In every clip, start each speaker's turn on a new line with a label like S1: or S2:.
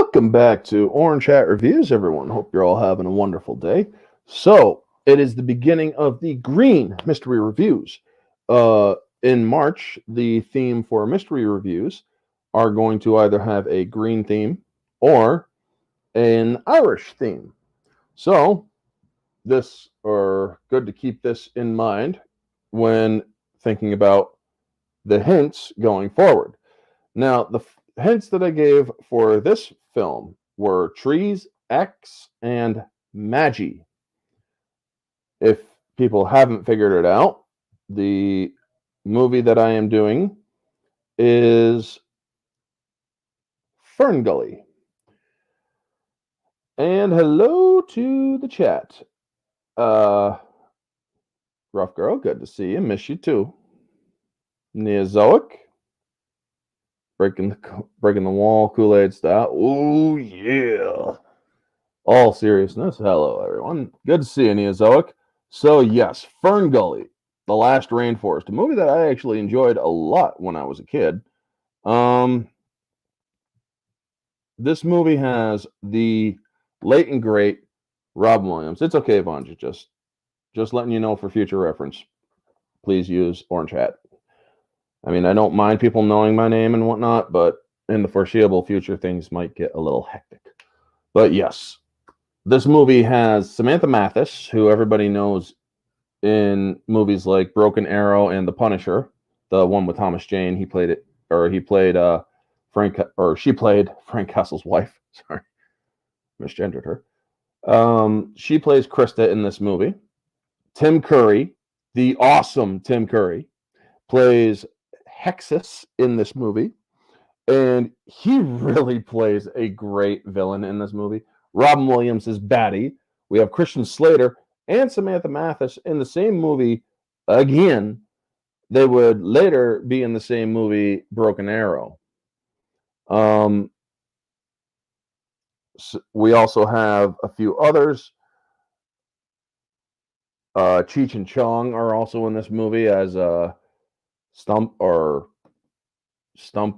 S1: Welcome back to Orange Hat Reviews, everyone. Hope you're all having a wonderful day. So, it is the beginning of the Green Mystery Reviews. In March, the theme for mystery reviews are going to either have a green theme or an Irish theme. So, this are good to keep this in mind when thinking about the hints going forward. Now, the hints that I gave for this film were trees, X, and Magi. If people haven't figured it out, the movie that I am doing is Fern Gully. And hello to the chat. Rough Girl, good to see you. Miss you too. Neozoic, breaking the wall, Kool-Aid style. Oh yeah. All seriousness, hello everyone. Good to see you, Neozoic. So yes, Fern Gully, The Last Rainforest, a movie that I actually enjoyed a lot when I was a kid. This movie has the late and great Robin Williams. It's okay, Vanja, just letting you know for future reference. Please use Orange Hat. I mean, I don't mind people knowing my name and whatnot, but in the foreseeable future, things might get a little hectic. But yes, this movie has Samantha Mathis, who everybody knows in movies like Broken Arrow and The Punisher, the one with Thomas Jane. She played Frank Castle's wife. Sorry, misgendered her. She plays Krista in this movie. Tim Curry, the awesome Tim Curry, plays Hexus in this movie, and he really plays a great villain in this movie. Robin Williams is Batty. We have Christian Slater and Samantha Mathis in the same movie again. They would later be in the same movie, Broken Arrow. We also have a few others. Cheech and Chong are also in this movie as Stump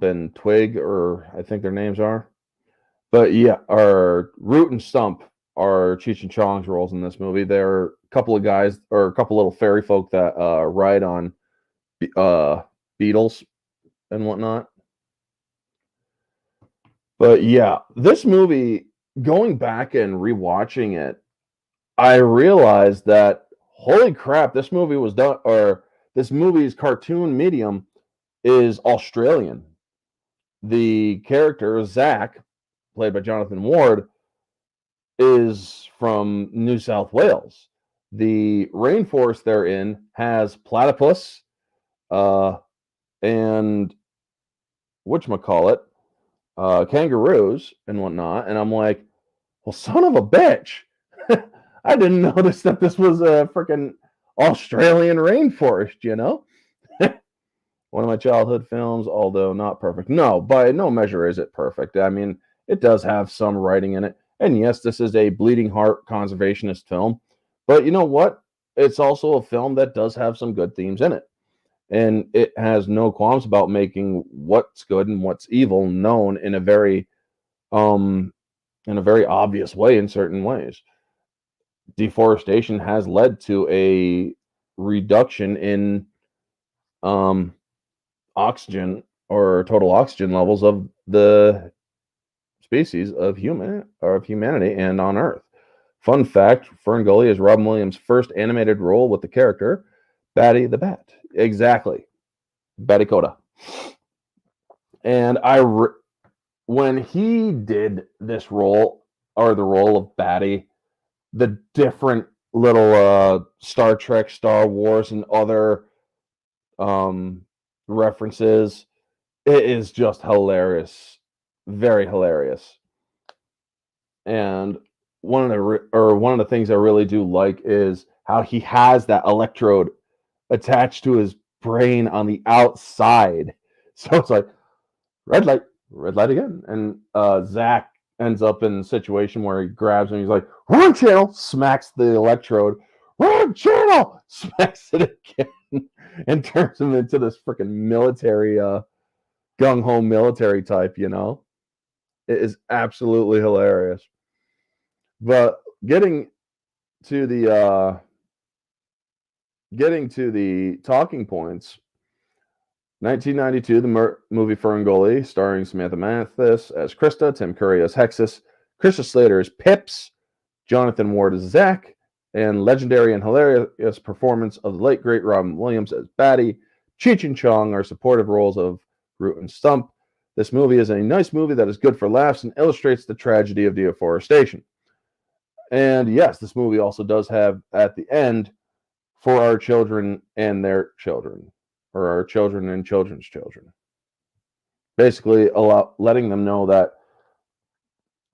S1: and Twig, or I think their names are. But yeah, Root and Stump are Cheech and Chong's roles in this movie. They're a couple of guys, or a couple little fairy folk that ride on beetles and whatnot. But yeah, this movie, going back and rewatching it, I realized that holy crap, this movie was done, or this movie's cartoon medium is Australian. The character Zach, played by Jonathan Ward, is from New South Wales. The rainforest they're in has platypus and whatchamacallit, kangaroos and whatnot. And I'm like, well, son of a bitch. I didn't notice that this was a freaking Australian rainforest, you know? One of my childhood films, although not perfect. No, by no measure is it perfect. I mean, it does have some writing in it. And yes, this is a bleeding heart conservationist film. But you know what? It's also a film that does have some good themes in it. And it has no qualms about making what's good and what's evil known in a very obvious way in certain ways. Deforestation has led to a reduction in oxygen or total oxygen levels of the species of humanity and on Earth. Fun fact: Fern Gully is Robin Williams' first animated role with the character Batty the Bat. Exactly, Batty Coda. And when he did this role, or the role of Batty, the different little Star Trek, Star Wars, and other references, it is just hilarious, very hilarious. And one of the things I really do like is how he has that electrode attached to his brain on the outside. So it's like red light again, and Zach ends up in a situation where he grabs him. He's like, "Wrong channel!" Smacks the electrode. "Wrong channel!" Smacks it again, and turns him into this freaking military, gung ho military type. You know, It is absolutely hilarious. But to the getting to the talking points, 1992, the movie Fern Gully, starring Samantha Mathis as Krista, Tim Curry as Hexus, Krista Slater as Pips, Jonathan Ward as Zach, and legendary and hilarious performance of the late great Robin Williams as Batty. Cheech and Chong are supportive roles of Root and Stump. This movie is a nice movie that is good for laughs and illustrates the tragedy of deforestation. And yes, this movie also does have at the end for our children and their children, or our children and children's children. Basically, letting them know that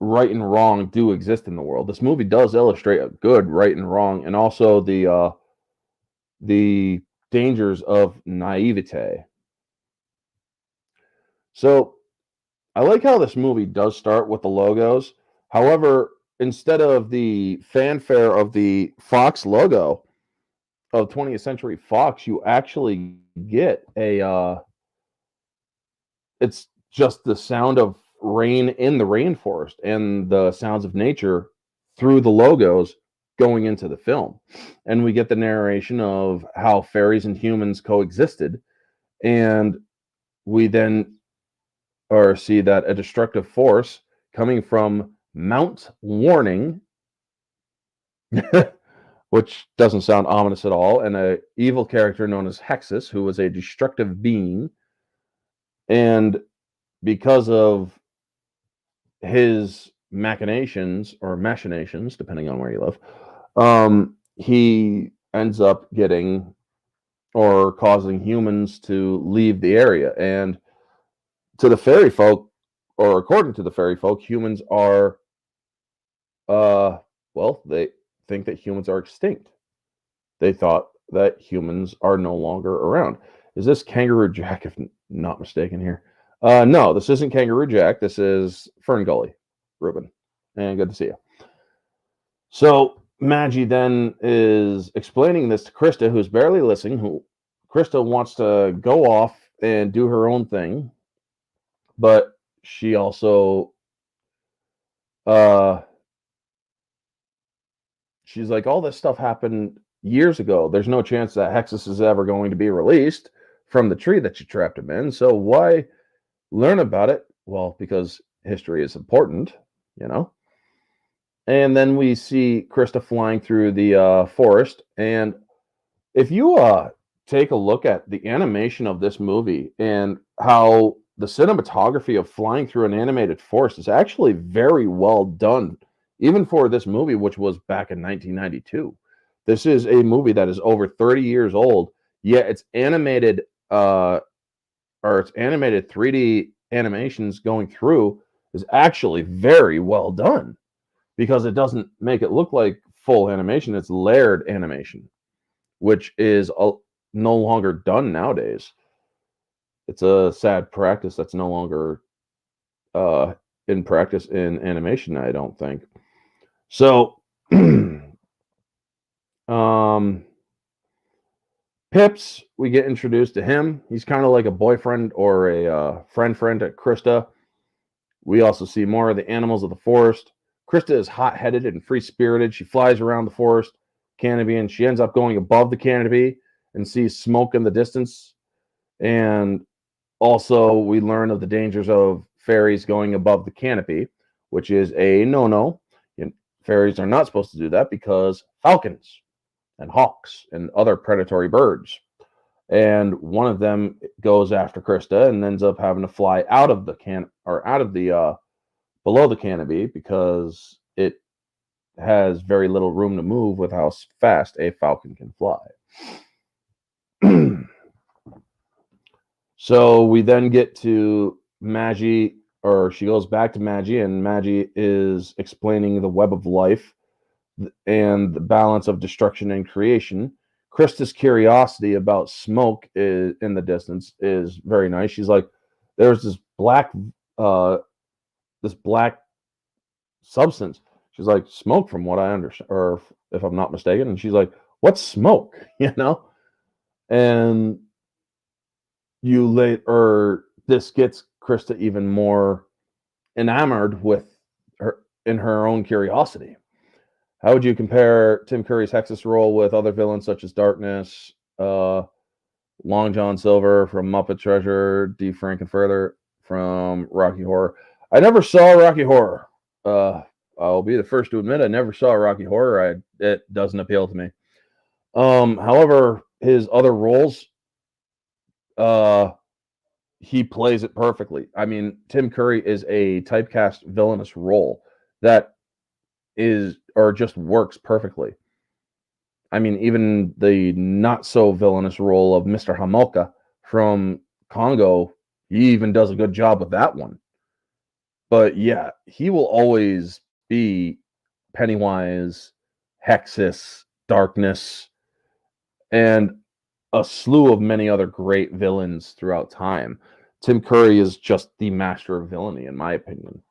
S1: right and wrong do exist in the world. This movie does illustrate a good right and wrong, and also the dangers of naivete. So I like how this movie does start with the logos. However, instead of the fanfare of the Fox logo of 20th Century Fox, you actually get it's just the sound of rain in the rainforest and the sounds of nature through the logos going into the film. And we get the narration of how fairies and humans coexisted. And we then see that a destructive force coming from Mount Warning, which doesn't sound ominous at all, and an evil character known as Hexus, who was a destructive being. And because of his machinations, depending on where you live, he ends up getting or causing humans to leave the area. And to the fairy folk, or according to the fairy folk, humans are, they think that humans are extinct. They thought that humans are no longer around. Is this Kangaroo Jack, if not mistaken here? No, this isn't Kangaroo Jack. This is Fern Gully, Ruben. And good to see you. So Maggie then is explaining this to Krista, who's barely listening. Krista wants to go off and do her own thing, but she also she's like, all this stuff happened years ago. There's no chance that Hexus is ever going to be released from the tree that you trapped him in. So why learn about it? Well, because history is important, you know. And then we see Krista flying through the forest. And if you take a look at the animation of this movie and how the cinematography of flying through an animated forest is actually very well done, even for this movie, which was back in 1992. This is a movie that is over 30 years old, yet it's animated, it's animated 3D animations going through is actually very well done, because it doesn't make it look like full animation. It's layered animation, which is no longer done nowadays. It's a sad practice that's no longer in practice in animation, I don't think. So, Pips, we get introduced to him. He's kind of like a boyfriend or a friend at Krista. We also see more of the animals of the forest. Krista is hot-headed and free-spirited. She flies around the forest canopy, and she ends up going above the canopy and sees smoke in the distance. And also, we learn of the dangers of fairies going above the canopy, which is a no-no. Fairies are not supposed to do that because falcons and hawks and other predatory birds. And one of them goes after Krista and ends up having to fly out of the below the canopy, because it has very little room to move with how fast a falcon can fly. So we then get to Maggie, or she goes back to Maggie, and Maggie is explaining the web of life and the balance of destruction and creation. Krista's curiosity about smoke in the distance is very nice. She's like, there's this black substance. She's like, smoke, from what I understand, or if I'm not mistaken. And she's like, what's smoke? And this gets Krista even more enamored with her in her own curiosity. How would you compare Tim Curry's Hex's role with other villains such as Darkness, Long John Silver from Muppet Treasure, D. Frankenfurter from Rocky Horror? I never saw Rocky Horror. I'll be the first to admit I never saw Rocky Horror. It doesn't appeal to me. However, his other roles, he plays it perfectly. I mean, Tim Curry is a typecast villainous role that is or just works perfectly. I mean, even the not so villainous role of Mr. Hamilka from Congo, he even does a good job with that one. But yeah, he will always be Pennywise, Hexus, Darkness, and a slew of many other great villains throughout time. Tim Curry is just the master of villainy, in my opinion.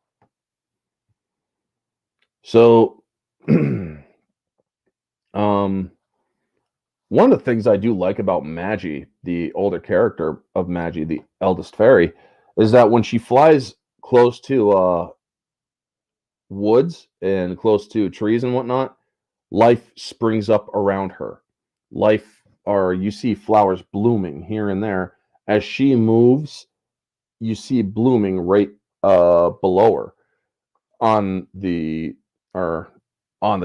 S1: So, one of the things I do like about Maggie, the older character of Maggie, the eldest fairy, is that when she flies close to woods and close to trees and whatnot, life springs up around her. Life, or you see flowers blooming here and there. As she moves, you see blooming right below her on the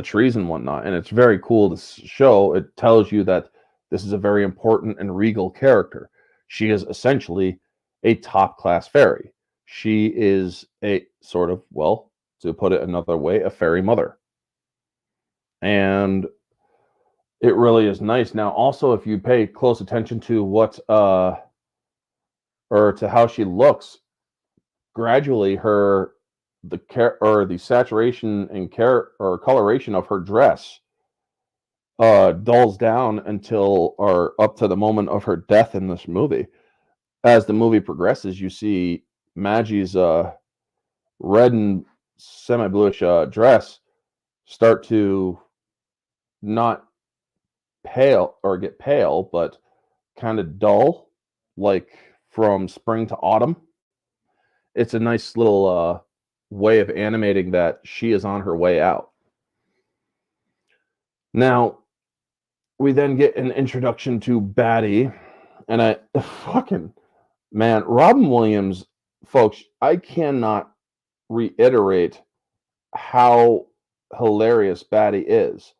S1: trees and whatnot, and it's very cool to show. It tells you that this is a very important and regal character. She is essentially a top class fairy. She is a sort of, well, to put it another way, a fairy mother, and it really is nice. Now, also, if you pay close attention to what or to how she looks, gradually the saturation and coloration of her dress dulls down until or up to the moment of her death in this movie. As the movie progresses, you see Maggie's red and semi-bluish dress start to not pale or get pale, but kind of dull, like from spring to autumn. It's a nice little way of animating that she is on her way out. Now, we then get an introduction to Batty, and I fucking man, Robin Williams, folks, I cannot reiterate how hilarious Batty is.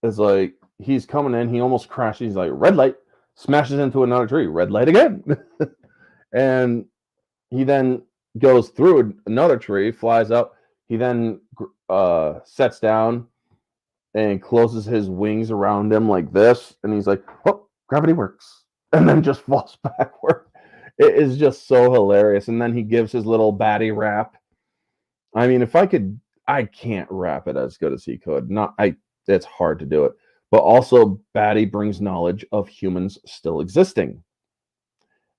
S1: It's like he's coming in, he almost crashes, he's like, red light, smashes into another tree, red light again. And he then goes through another tree, flies up. He then sets down and closes his wings around him like this. And he's like, oh, gravity works. And then just falls backward. It is just so hilarious. And then he gives his little Batty rap. I mean, if I could, I can't rap it as good as he could. It's hard to do it. But also, Batty brings knowledge of humans still existing.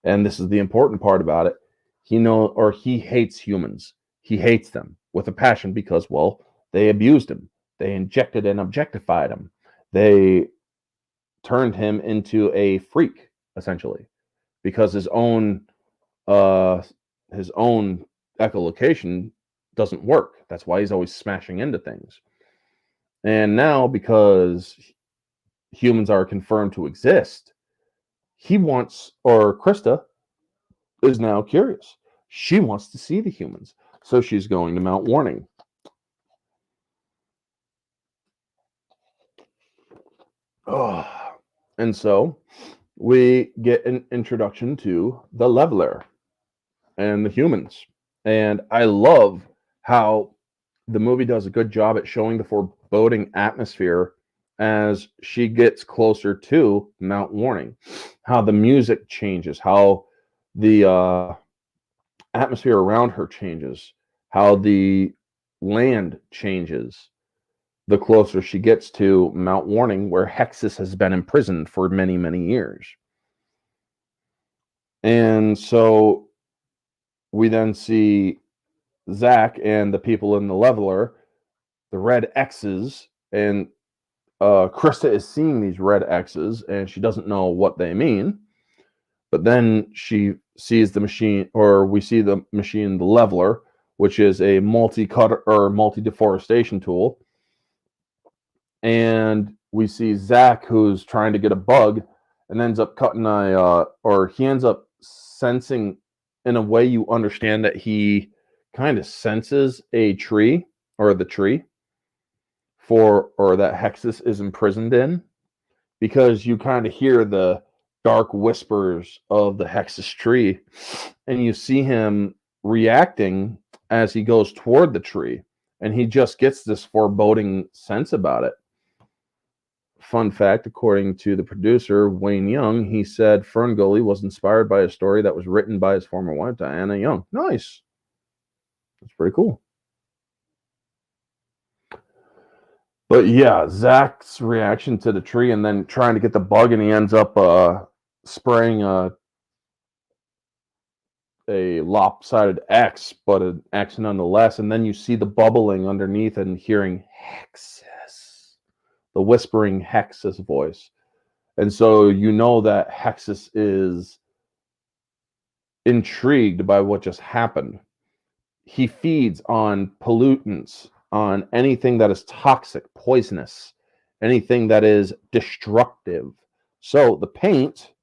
S1: And this is the important part about it. He hates humans. He hates them with a passion because, well, they abused him. They injected and objectified him. They turned him into a freak, essentially, because his own echolocation doesn't work. That's why he's always smashing into things. And now, because humans are confirmed to exist, Krista is now curious. She wants to see the humans. So she's going to Mount Warning. Oh. And so we get an introduction to the Leveler and the humans. And I love how the movie does a good job at showing the foreboding atmosphere as she gets closer to Mount Warning. How the music changes, how the atmosphere around her changes, how the land changes the closer she gets to Mount Warning, where Hexus has been imprisoned for many, many years. And so we then see Zach and the people in the Leveler, the red X's, and Krista is seeing these red X's, and she doesn't know what they mean. But then she sees the machine, or we see the machine, the leveler, which is a multi-cut or multi-deforestation tool. And we see Zach, who's trying to get a bug, and ends up cutting or he ends up sensing, in a way you understand that he kind of senses a tree, or the tree or that Hexus is imprisoned in, because you kind of hear the dark whispers of the Hexus tree, and you see him reacting as he goes toward the tree, and he just gets this foreboding sense about it. Fun fact, according to the producer, Wayne Young, he said Fern Gully was inspired by a story that was written by his former wife, Diana Young. Nice. That's pretty cool. But yeah, Zach's reaction to the tree and then trying to get the bug, and he ends up spraying a lopsided X, but an X nonetheless. And then you see the bubbling underneath and hearing Hexus, the whispering Hexus voice. And so you know that Hexus is intrigued by what just happened. He feeds on pollutants, on anything that is toxic, poisonous, anything that is destructive. So the paint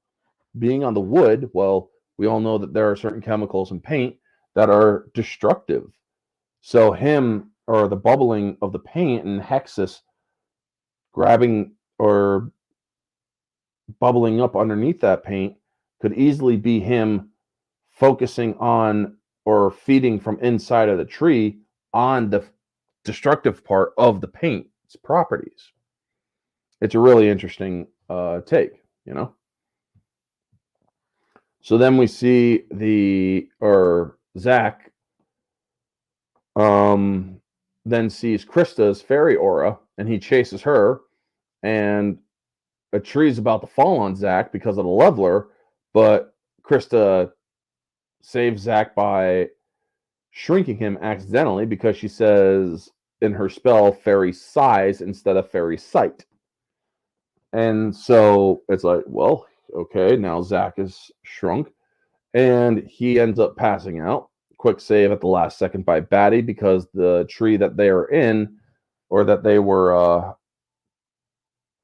S1: being on the wood, well, we all know that there are certain chemicals in paint that are destructive. So him, or the bubbling of the paint and Hexus grabbing or bubbling up underneath that paint, could easily be him focusing on or feeding from inside of the tree on the destructive part of the paint, its properties. It's a really interesting take, you know? So then we see Zach then sees Krista's fairy aura, and he chases her, and a tree is about to fall on Zach because of the leveler, but Krista saves Zach by shrinking him accidentally, because she says in her spell fairy size instead of fairy sight. And so it's like, well, okay, now Zach is shrunk, and he ends up passing out. Quick save at the last second by Batty, because the tree that they are in, or that they were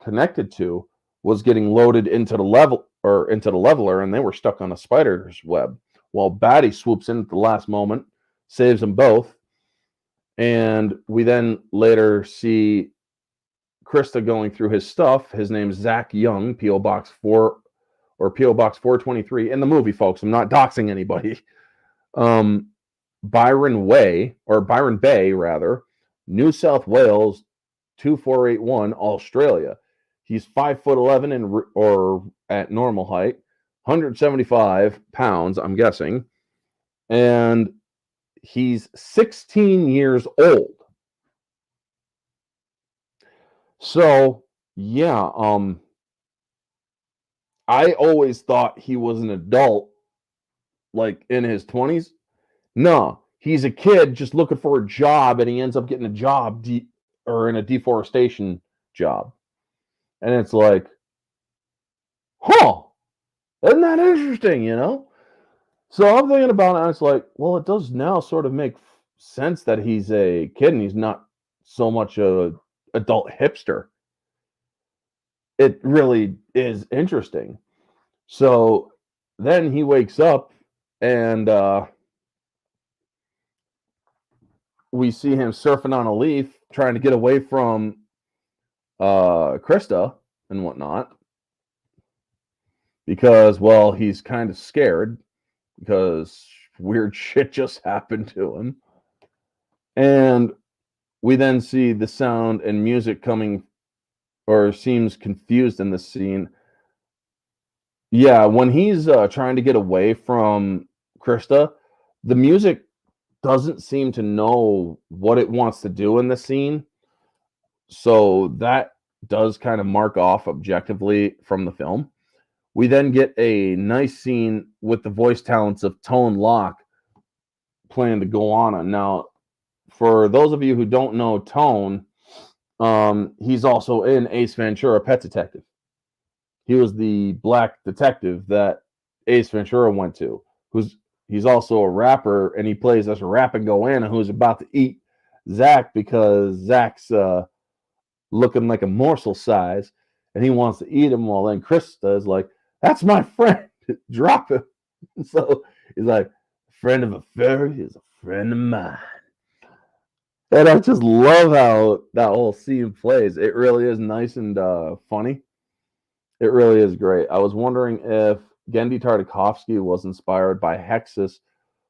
S1: connected to, was getting loaded into the leveler, and they were stuck on a spider's web. While Batty swoops in at the last moment, saves them both, and we then later see Krista going through his stuff. His name's Zach Young, P.O. Box 4 or P.O. Box 423 in the movie, folks. I'm not doxing anybody. Byron Bay, rather, New South Wales 2481, Australia. He's 5'11" or at normal height, 175 pounds, I'm guessing, and he's 16 years old. So yeah, I always thought he was an adult, like in his 20s. No, he's a kid just looking for a job, and he ends up getting a job or in a deforestation job. And it's like, huh, isn't that interesting, you know? So I'm thinking about it, and it's like, well, it does now sort of make sense that he's a kid and he's not so much a adult hipster. It really is interesting. So then he wakes up, and we see him surfing on a leaf, trying to get away from Krista and whatnot, because, well, he's kind of scared because weird shit just happened to him. And we then see the sound and music coming, or seems confused in this scene. Yeah, when he's trying to get away from Krista, the music doesn't seem to know what it wants to do in the scene. So that does kind of mark off objectively from the film. We then get a nice scene with the voice talents of Tone Locke playing the Goanna. Now, for those of you who don't know Tone, he's also in Ace Ventura: Pet Detective. He was the black detective that Ace Ventura went to. He's also a rapper, and he plays as a rapping Goanna who's about to eat Zach because Zach's looking like a morsel size, and he wants to eat him. Well, then Krista is like, "That's my friend. Drop him." So he's like, "Friend of a fairy is a friend of mine." And I just love how that whole scene plays. It really is nice and funny. It really is great. I was wondering if Gendy Tartakovsky was inspired by Hexus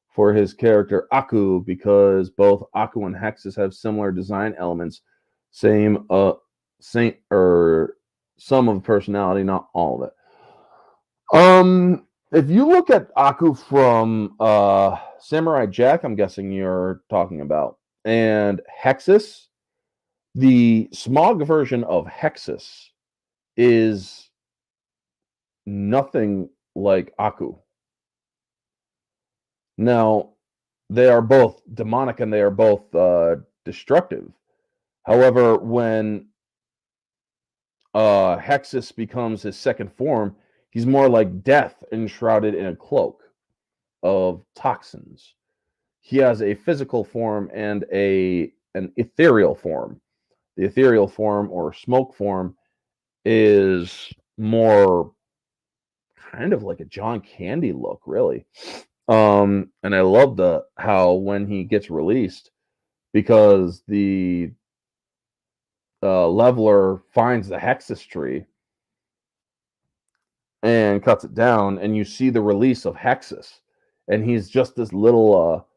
S1: for his character Aku, because both Aku and Hexus have similar design elements, same same or some of personality, not all of it. If you look at Aku from Samurai Jack, I'm guessing you're talking about, and Hexus, the Smog version of Hexus is nothing like Aku. Now, they are both demonic and they are both destructive. However, when Hexus becomes his second form, he's more like death enshrouded in a cloak of toxins. He has a physical form and an ethereal form. The ethereal form or smoke form is more kind of like a John Candy look, really. And I love how when he gets released, because the leveler finds the Hexus tree and cuts it down, and you see the release of Hexus, and he's just this little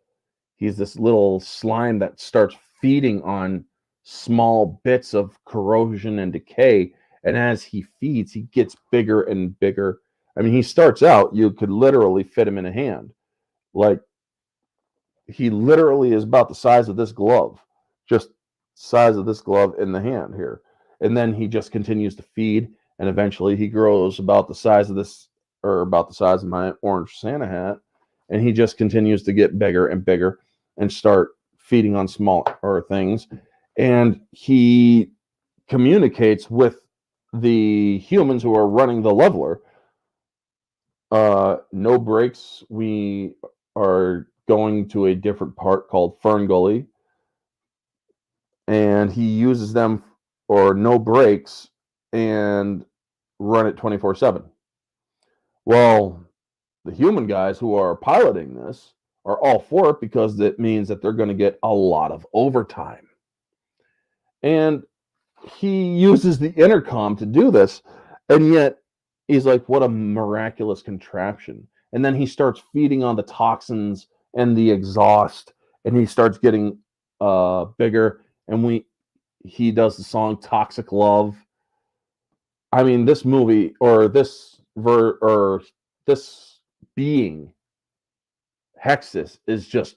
S1: slime that starts feeding on small bits of corrosion and decay, and as he feeds, he gets bigger and bigger. I mean, he starts out, you could literally fit him in a hand. Like, he literally is about the size of this glove, just size of this glove in the hand here. And then he just continues to feed, and eventually he grows about the size of this, or about the size of my orange Santa hat, and he just continues to get bigger and bigger and start feeding on smaller things. And he communicates with the humans who are running the leveler. No breaks. We are going to a different part called Fern Gully, and he uses them, or no breaks, and run it 24/7. Well, the human guys who are piloting this are all for it because it means that they're going to get a lot of overtime. And he uses the intercom to do this, and yet he's like, what a miraculous contraption. And then he starts feeding on the toxins and the exhaust, and he starts getting bigger, and he does the song Toxic Love. I mean, this movie, or this being Hexus, is just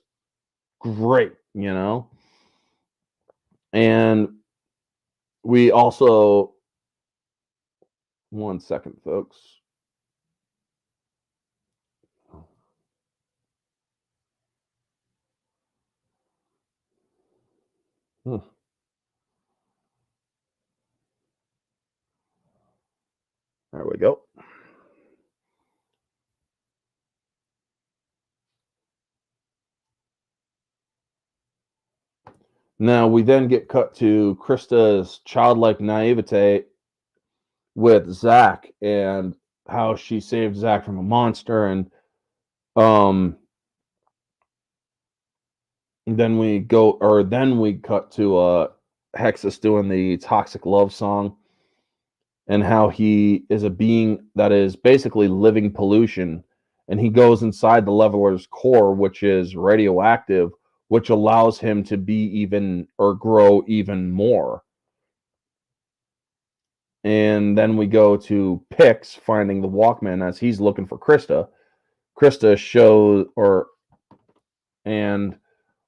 S1: great, you know? And we also, one second, folks. Hmm. There we go. Now we then get cut to Krista's childlike naivete with Zach, and how she saved Zach from a monster, and then we cut to Hexus doing the Toxic Love song, and how he is a being that is basically living pollution, and he goes inside the leveler's core, which is radioactive, which allows him to be even, or grow even more. And then we go to Pix finding the Walkman as he's looking for Krista. Krista shows, and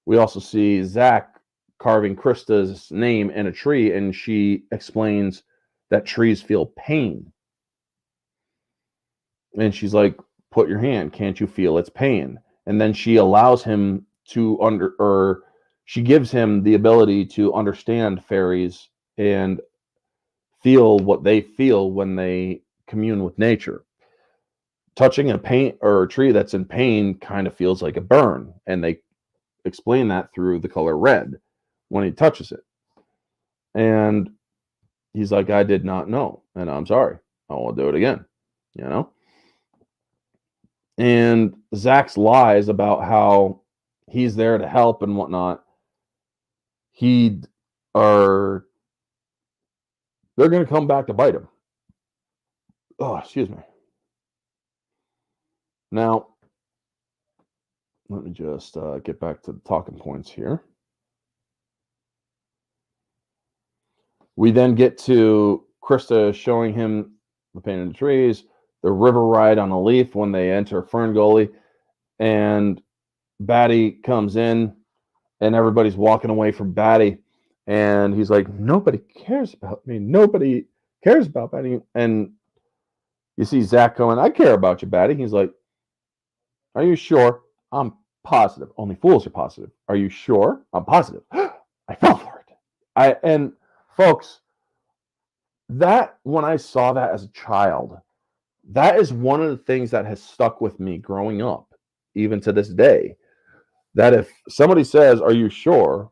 S1: we also see Zach carving Krista's name in a tree, and she explains that trees feel pain. And she's like, put your hand, can't you feel its pain? And then she allows him to she gives him the ability to understand fairies and feel what they feel when they commune with nature. touching a paint or a tree that's in pain kind of feels like a burn, and they explain that through the color red when he touches it. And he's like, I did not know, and I'm sorry. I won't do it again, you know? And Zach's lies about how he's there to help and whatnot, he are they're going to come back to bite him. Oh, excuse me. Now, let me just get back to the talking points here. We then get to Krista showing him the painted trees, the river ride on a leaf when they enter Fern Gully, and Batty comes in, and everybody's walking away from Batty, and he's like, nobody cares about me. Nobody cares about Batty. And you see Zach going, I care about you, Batty. He's like, are you sure? I'm positive. Only fools are positive. Are you sure? I'm positive. I fell for it. And folks, that when I saw that as a child, that is one of the things that has stuck with me growing up, even to this day. That if somebody says, are you sure?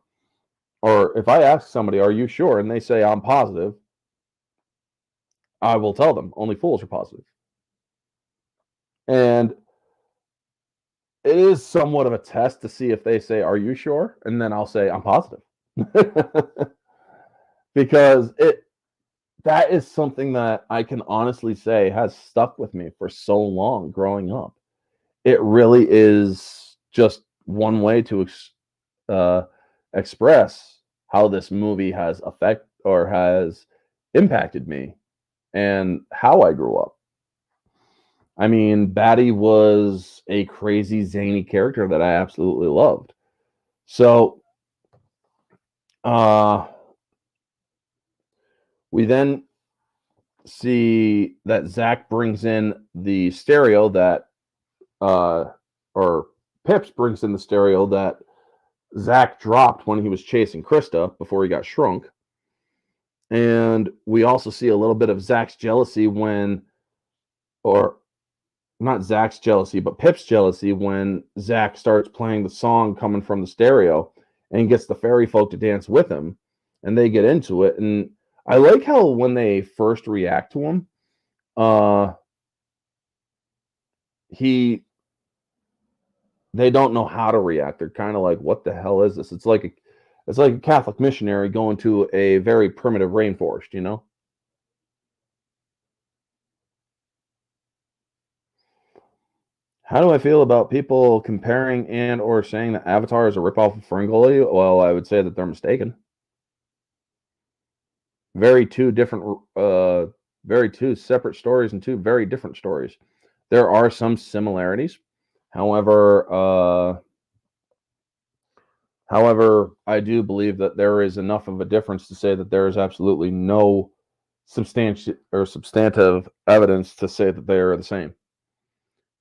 S1: Or if I ask somebody, are you sure? And they say, I'm positive, I will tell them, only fools are positive. And it is somewhat of a test to see if they say, are you sure? And then I'll say, I'm positive. Because that is something that I can honestly say has stuck with me for so long growing up. It really is just one way to express how this movie has impacted me and how I grew up. I mean, Batty was a crazy, zany character that I absolutely loved. So, we then see that Zach brings in the stereo that, or Pips brings in the stereo that Zach dropped when he was chasing Krista before he got shrunk. And we also see a little bit of Zach's jealousy or not Zach's jealousy, but Pip's jealousy when Zach starts playing the song coming from the stereo and gets the fairy folk to dance with him, and they get into it. And I like how when they first react to him, they don't know how to react. They're kind of like, what the hell is this? It's like a Catholic missionary going to a very primitive rainforest, you know? How do I feel about people comparing and or saying that Avatar is a ripoff of Ferngully? Well, I would say that they're mistaken. Very two separate stories and two very different stories. There are some similarities. However, I do believe that there is enough of a difference to say that there is absolutely no substantive evidence to say that they are the same.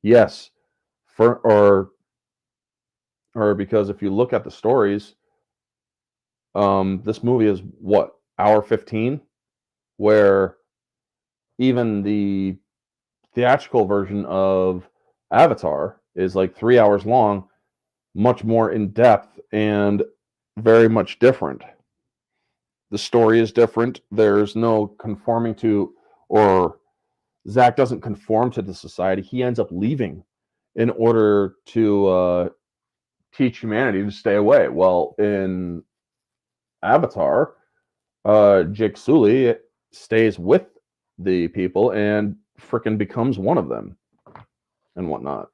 S1: Yes, or because if you look at the stories, this movie is what, hour 15, where even the theatrical version of Avatar is like 3 hours long, much more in depth and very much different. The story is different. There's no conforming to, or Zach doesn't conform to the society. He ends up leaving in order to teach humanity to stay away. Well, in Avatar, Jake Sully stays with the people and freaking becomes one of them and whatnot.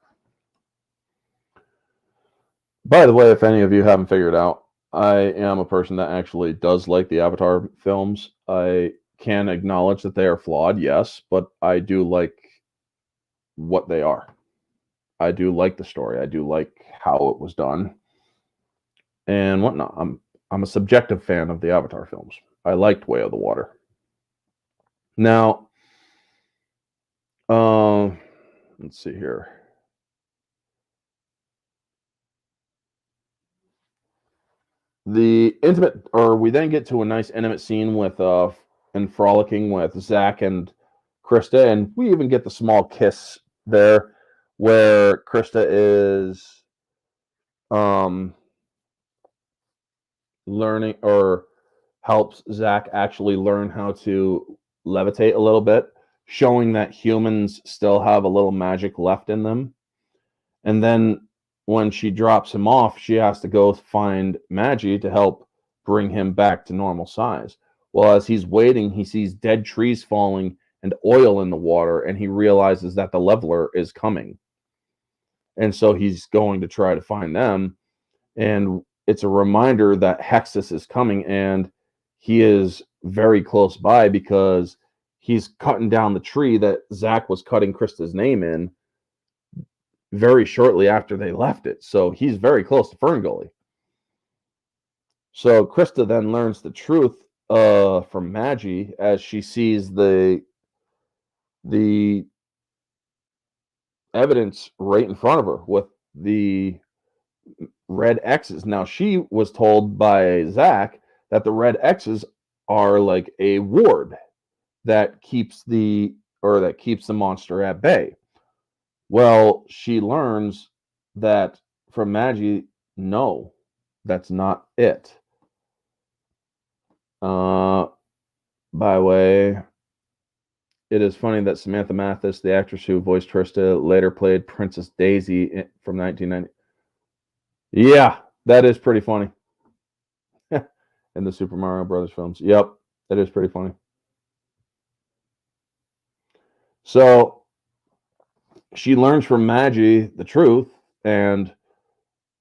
S1: By the way, if any of you haven't figured out, I am a person that actually does like the Avatar films. I can acknowledge that they are flawed, yes, but I do like what they are. I do like the story. I do like how it was done and whatnot. I'm a subjective fan of the Avatar films. I liked Way of the Water. Now, let's see here. We then get to a nice intimate scene with and frolicking with Zach and Krista, and we even get the small kiss there where Krista is learning or helps Zach actually learn how to levitate a little bit, showing that humans still have a little magic left in them. And then when she drops him off, she has to go find Maggie to help bring him back to normal size. Well, as he's waiting, he sees dead trees falling and oil in the water, and he realizes that the leveler is coming. And so he's going to try to find them. And it's a reminder that Hexus is coming, and he is very close by because he's cutting down the tree that Zach was cutting Krista's name in very shortly after they left it. So he's very close to Fern Gully. So Krista then learns the truth from Maggie as she sees the evidence right in front of her with the red X's. Now she was told by Zach that the red X's are like a ward that keeps the monster at bay. Well, she learns that from Maggie, no, that's not it. By way, it is funny that Samantha Mathis, the actress who voiced Trista, later played Princess Daisy from 1990. Yeah, that is pretty funny. In the Super Mario Brothers films. Yep, that is pretty funny. So she learns from Maggie the truth, and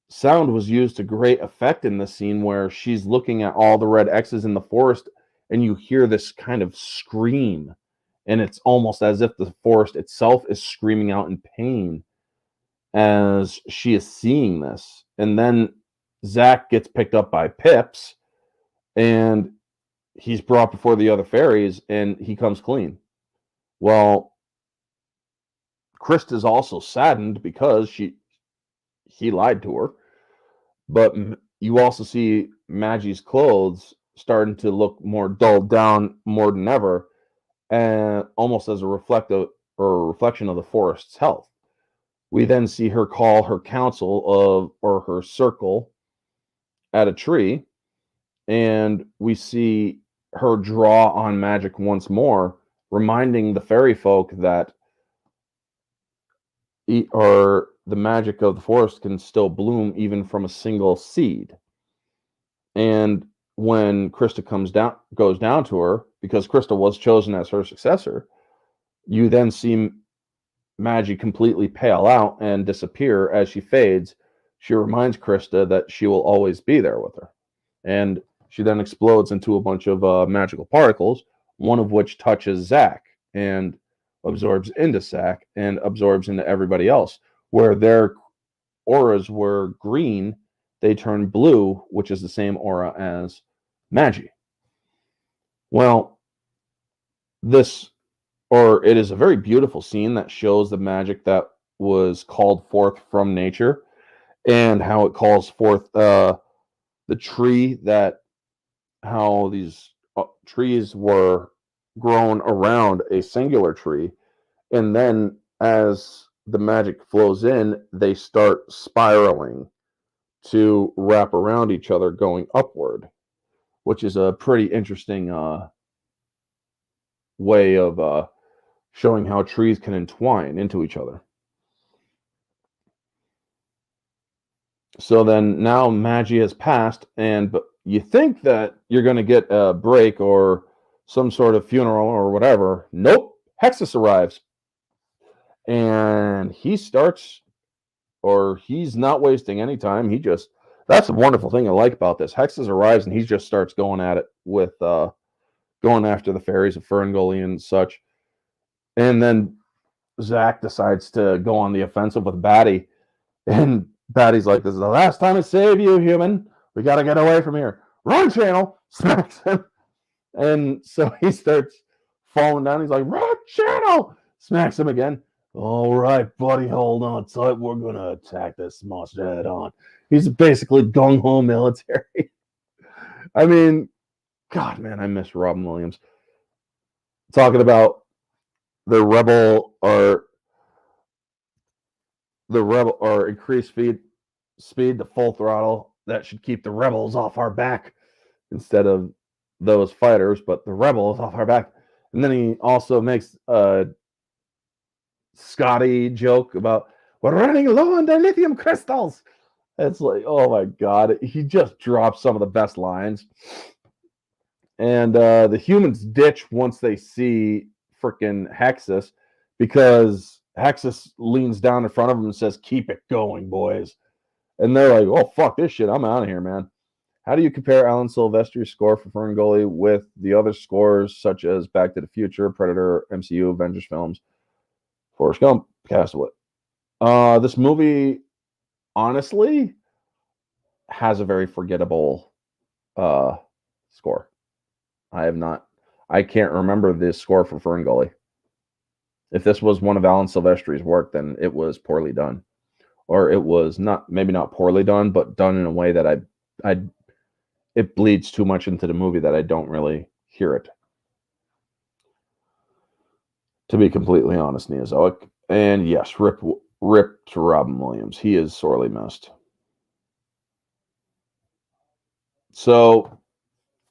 S1: sound was used to great effect in this scene where she's looking at all the red X's in the forest, and you hear this kind of scream, and it's almost as if the forest itself is screaming out in pain as she is seeing this. And then Zach gets picked up by Pips, and he's brought before the other fairies, and he comes clean. Well, Krista's also saddened because he lied to her, but you also see Maggie's clothes starting to look more dulled down more than ever, and almost as a reflection of the forest's health. We then see her call her council or her circle at a tree, and we see her draw on magic once more, reminding the fairy folk that the magic of the forest can still bloom even from a single seed. And when Krista goes down to her, because Krista was chosen as her successor, you then see Maggie completely pale out and disappear as she fades. She reminds Krista that she will always be there with her. And she then explodes into a bunch of magical particles, one of which touches Zach and absorbs into Zach and absorbs into everybody else. Where their auras were green, they turn blue, which is the same aura as Maggie. Well, it is a very beautiful scene that shows the magic that was called forth from nature and how it calls forth the tree how these trees were grown around a singular tree. And then as the magic flows in, they start spiraling to wrap around each other going upward, which is a pretty interesting way of showing how trees can entwine into each other. So then now Maggie has passed, and you think that you're going to get a break or some sort of funeral or whatever. Nope. Hexus arrives. And he's not wasting any time. That's the wonderful thing I like about this. Hexus arrives and he just starts going at it with going after the fairies of Fern Gully and such. And then Zach decides to go on the offensive with Batty. And Batty's like, "This is the last time I save you, human. We got to get away from here." Wrong channel. Smacks him. And so he starts falling down. He's like, "Wrong channel." Smacks him again. "All right, buddy, hold on tight. We're going to attack this monster head on." He's basically gung-ho military. I mean, God, man, I miss Robin Williams. Talking about the rebel or the rebel or increase speed to full throttle. That should keep the rebels off our back instead of those fighters, but the rebels off our back. And then he also makes a Scotty joke about we're running low on the lithium crystals. It's like, oh my god, he just drops some of the best lines. And the humans ditch once they see freaking Hexus because Hexus leans down in front of them and says, "Keep it going, boys." And they're like, "Oh fuck this shit, I'm out of here, man." How do you compare Alan Silvestri's score for Fern Gully with the other scores such as Back to the Future, Predator, MCU, Avengers films, Forrest Gump, Castaway? This movie, honestly, has a very forgettable score. I can't remember the score for Fern Gully. If this was one of Alan Silvestri's work, then it was poorly done. Or it was maybe not poorly done, but done in a way that it bleeds too much into the movie that I don't really hear it. To be completely honest, Neozoic. And yes, rip to Robin Williams. He is sorely missed. So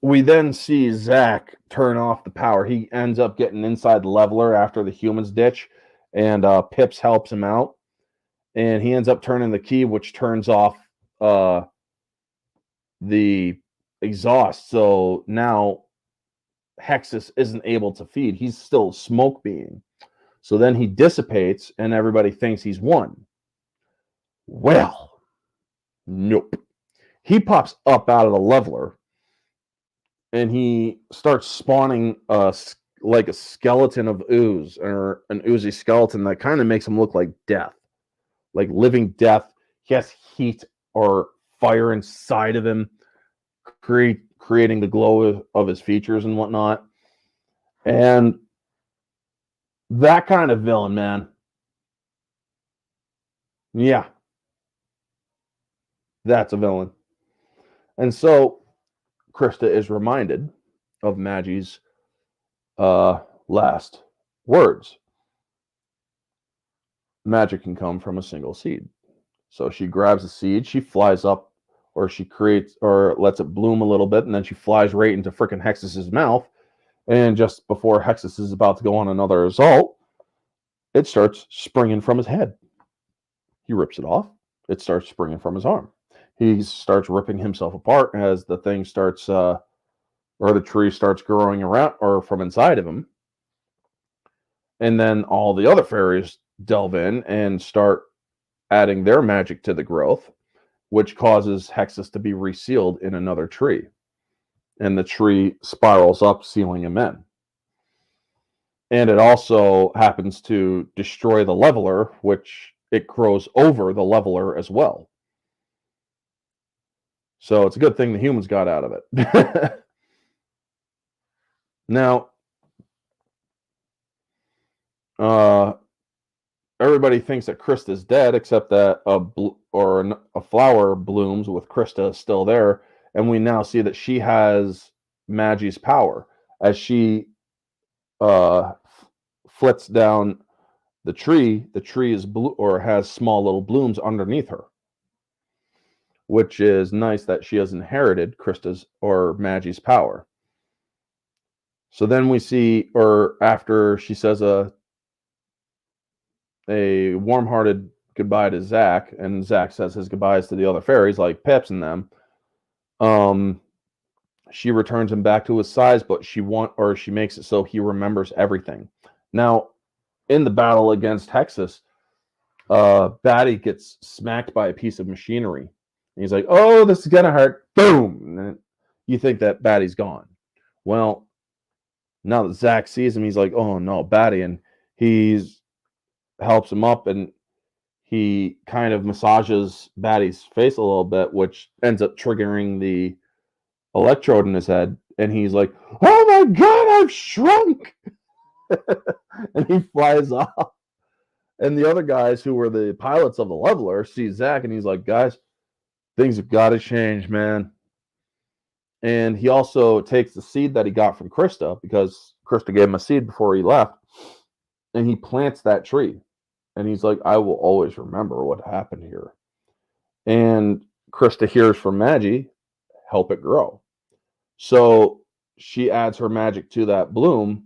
S1: we then see Zach turn off the power. He ends up getting inside the leveler after the humans ditch, and Pips helps him out. And he ends up turning the key, which turns off the exhaust. So now Hexus isn't able to feed. He's still a smoke being. So then he dissipates, and everybody thinks he's won. Well, nope. He pops up out of the leveler, and he starts spawning like a skeleton of ooze, or an oozy skeleton that kind of makes him look like death, like living death. He has heat or fire inside of him, creating the glow of his features and whatnot. And that kind of villain, man. Yeah. That's a villain. And so Krista is reminded of Maggie's last words. Magic can come from a single seed. So she grabs the seed, she flies up, or she creates, or lets it bloom a little bit, and then she flies right into frickin' Hexus's mouth. And just before Hexus is about to go on another assault, it starts springing from his head. He rips it off. It starts springing from his arm. He starts ripping himself apart as the thing starts, or the tree starts growing around, or from inside of him. And then all the other fairies delve in and start adding their magic to the growth, which causes Hexus to be resealed in another tree. And the tree spirals up, sealing him in. And it also happens to destroy the leveler, which it grows over the leveler as well. So it's a good thing the humans got out of it. Now, everybody thinks that Krista's dead, except that a flower blooms with Krista still there, and we now see that she has Maggie's power as she flits down the tree. The tree is blue, or has small little blooms underneath her, which is nice that she has inherited Krista's or Maggie's power. So then we see, or after she says a warm-hearted goodbye to Zach, and Zach says his goodbyes to the other fairies like Pips and them, she returns him back to his size, but she makes it so he remembers everything. Now, in the battle against Hexus, Batty gets smacked by a piece of machinery. And he's like, "Oh, this is gonna hurt." Boom! And then you think that Batty's gone. Well, now that Zach sees him, he's like, "Oh no, Batty!" And he's helps him up, and he kind of massages Batty's face a little bit, which ends up triggering the electrode in his head. And he's like, "Oh my god, I've shrunk!" And he flies off. And the other guys who were the pilots of the leveler see Zach, and he's like, "Guys, things have got to change, man." And he also takes the seed that he got from Krista, because Krista gave him a seed before he left, and he plants that tree. And he's like, I will always remember what happened here. And Krista hears from Maggie, help it grow. So she adds her magic to that bloom,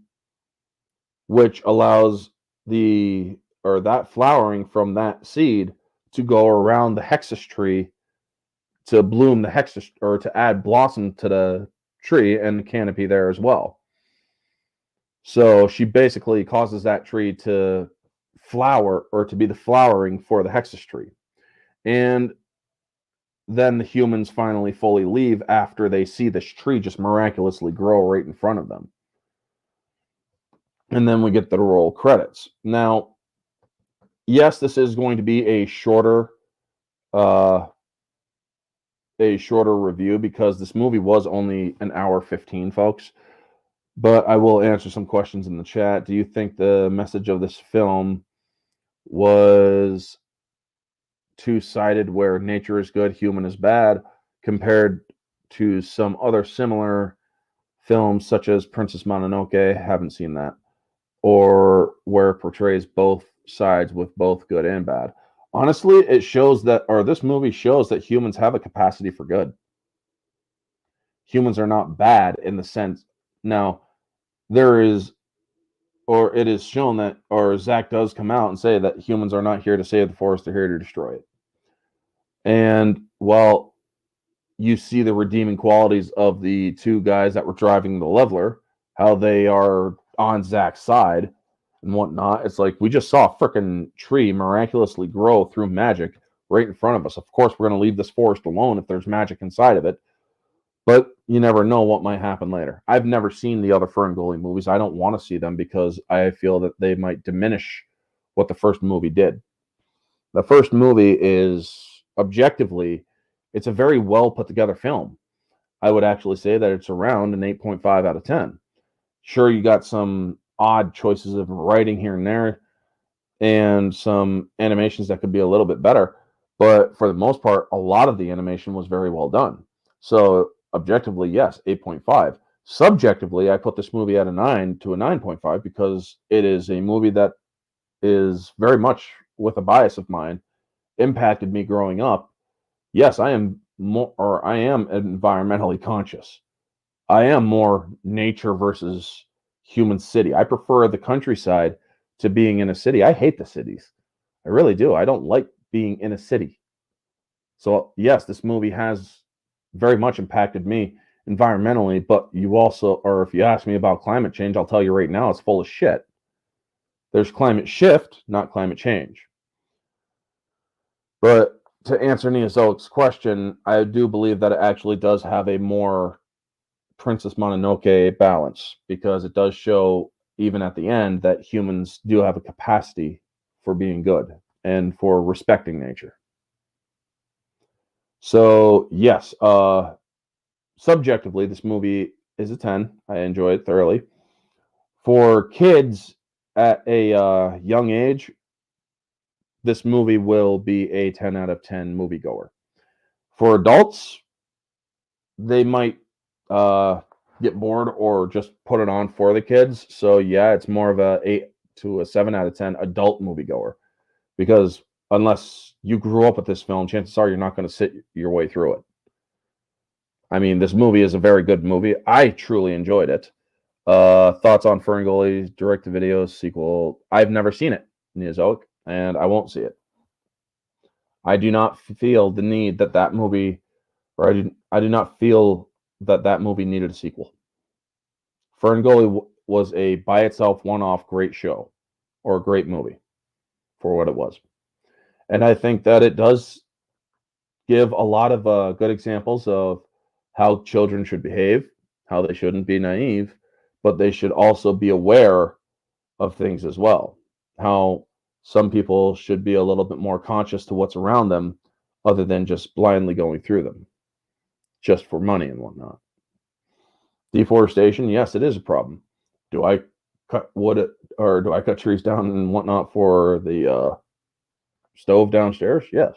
S1: which allows that flowering from that seed to go around the hexus tree to bloom the hexus, or to add blossom to the tree and the canopy there as well. So she basically causes that tree to flower, or to be the flowering for the hexus tree. And then the humans finally fully leave after they see this tree just miraculously grow right in front of them. And then we get the roll credits. Now, yes, this is going to be uh a shorter review because this movie was only an hour 15, folks. But I will answer some questions in the chat. Do you think the message of this film was two-sided, where nature is good, human is bad, compared to some other similar films such as Princess Mononoke? Haven't seen that. Or where it portrays both sides with both good and bad. Honestly, it shows that, or this movie shows that humans have a capacity for good. Humans are not bad in the sense. Now, there is, or it is shown that, or Zach does come out and say that humans are not here to save the forest, they're here to destroy it. And while you see the redeeming qualities of the two guys that were driving the leveler, how they are on Zach's side and whatnot, it's like we just saw a freaking tree miraculously grow through magic right in front of us. Of course, we're going to leave this forest alone if there's magic inside of it, but you never know what might happen later. I've never seen the other Fern Gully movies. I don't want to see them because I feel that they might diminish what the first movie did. The first movie is objectively, it's a very well put together film. I would actually say that it's around an 8.5 out of 10. Sure, you got some odd choices of writing here and there and some animations that could be a little bit better, but for the most part, a lot of the animation was very well done. So objectively, yes, 8.5. Subjectively, I put this movie at a 9 to a 9.5 because it is a movie that is very much, with a bias of mine, impacted me growing up. Yes, I am environmentally conscious. I am more nature versus human city. I prefer the countryside to being in a city. I hate the cities. I really do. I don't like being in a city. So, yes, this movie has very much impacted me environmentally, but you also, or if you ask me about climate change, I'll tell you right now, it's full of shit. There's climate shift, not climate change. But to answer Neozoic's question, I do believe that it actually does have a more Princess Mononoke balance, because it does show, even at the end, that humans do have a capacity for being good and for respecting nature. So, yes, subjectively, this movie is a 10. I enjoy it thoroughly. For kids at a young age, this movie will be a 10 out of 10 moviegoer. For adults, they might get bored or just put it on for the kids. So yeah, it's more of a 8 to a 7 out of 10 adult moviegoer, because unless you grew up with this film, chances are you're not going to sit your way through it. I mean, this movie is a very good movie. I truly enjoyed it. Thoughts on Fern Gully's direct-to-video sequel? I've never seen it, Neozoic, and I won't see it. I do not feel the need that movie, or I do not feel that movie needed a sequel. Fern Gully was a by itself one-off great show, or a great movie for what it was. And I think that it does give a lot of good examples of how children should behave, how they shouldn't be naive, but they should also be aware of things as well. How some people should be a little bit more conscious to what's around them other than just blindly going through them just for money and whatnot. Deforestation, yes, it is a problem. Do I cut wood, or do I cut trees down and whatnot for the stove downstairs? Yes,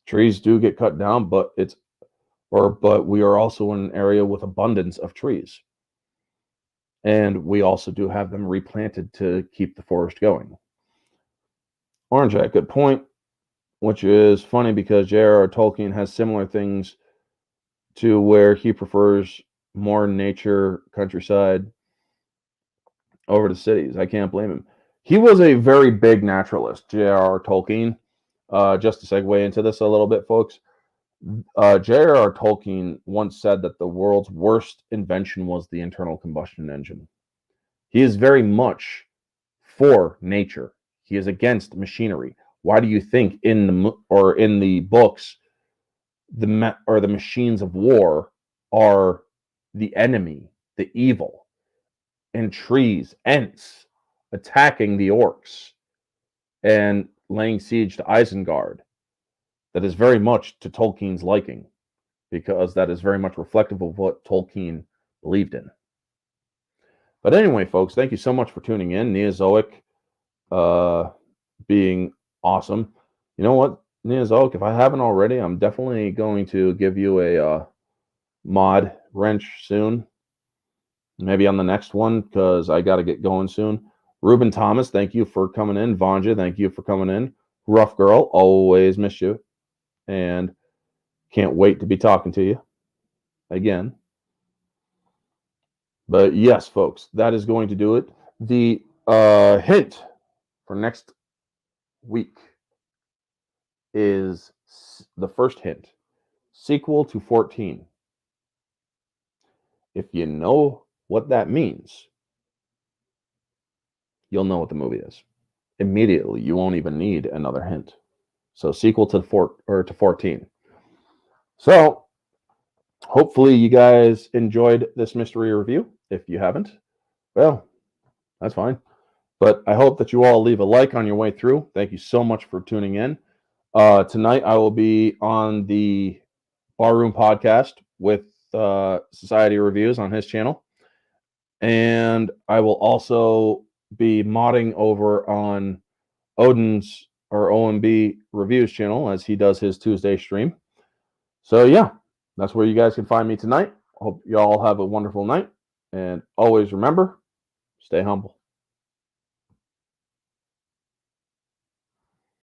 S1: trees do get cut down, but we are also in an area with abundance of trees, and we also do have them replanted to keep the forest going. Orange Hat, good point. Which is funny because J.R.R. Tolkien has similar things to where he prefers more nature, countryside over the cities. I can't blame him. He was a very big naturalist, J.R.R. Tolkien. Just to segue into this a little bit, folks, J.R.R. Tolkien once said that the world's worst invention was the internal combustion engine. He is very much for nature. He is against machinery. Why do you think in the books the machines of war are the enemy, the evil, and trees, Ents attacking the orcs and laying siege to Isengard? That is very much to Tolkien's liking, because that is very much reflective of what Tolkien believed in. But anyway, folks, thank you so much for tuning in. Neozoic being awesome. You know what, Neozoic, if I haven't already, I'm definitely going to give you a mod wrench soon. Maybe on the next one, because I got to get going soon. Ruben Thomas, thank you for coming in. Vanja, thank you for coming in. Rough Girl, always miss you. And can't wait to be talking to you again. But yes, folks, that is going to do it. The hint for next week is the first hint, sequel to 14. If you know what that means, you'll know what the movie is. Immediately, you won't even need another hint. So sequel to 14. So hopefully you guys enjoyed this mystery review. If you haven't, well, that's fine. But I hope that you all leave a like on your way through. Thank you so much for tuning in. Tonight I will be on the Barroom podcast with Society Reviews on his channel. And I will also be modding over on Odin's or OMB Reviews channel as he does his Tuesday stream. So yeah, that's where you guys can find me tonight. Hope you all have a wonderful night. And always remember, stay humble.